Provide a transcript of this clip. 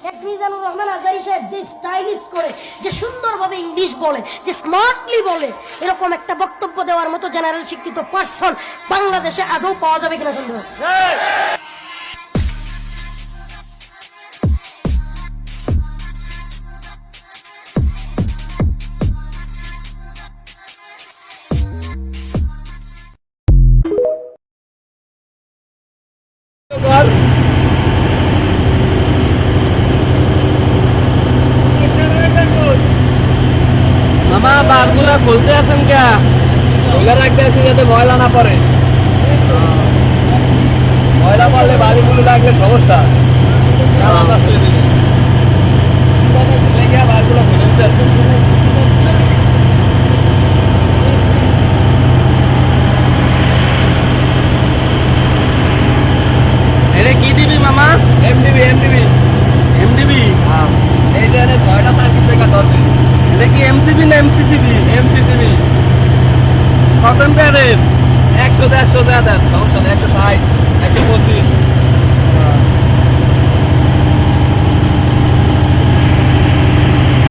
এক মিজানুর রহমান আজারি সাহেব যে স্টাইলিস্ট করে, যে সুন্দরভাবে ইংলিশ বলে, যে স্মার্টলি বলে, এরকম একটা বক্তব্য দেওয়ার মতো জেনারেল শিক্ষিত পার্সন বাংলাদেশে আদৌ পাওয়া যাবে কিনা সন্দেহ আছে। মামা বারগুলা খুলতে আছেন কে? খুলে রাখতে আছি যাতে ময়লা না পড়ে। ময়লা পড়লে বাড়িগুলো রাখলে সমস্যা, চালা নষ্ট হয়ে দিবে। বারগুলো খুলে দিতে আছে। এটা কি দিবি মামা? MDB MDB MDB. হ্যাঁ, এই যে 6টা সার্কিট ব্রেকার ধরবে। এটা কি এমসিবি না এমসিসিবি? এমসিসিবি। কত এম্পিয়ারের? 100 150 দেন, সমস্যা নেই। 160 125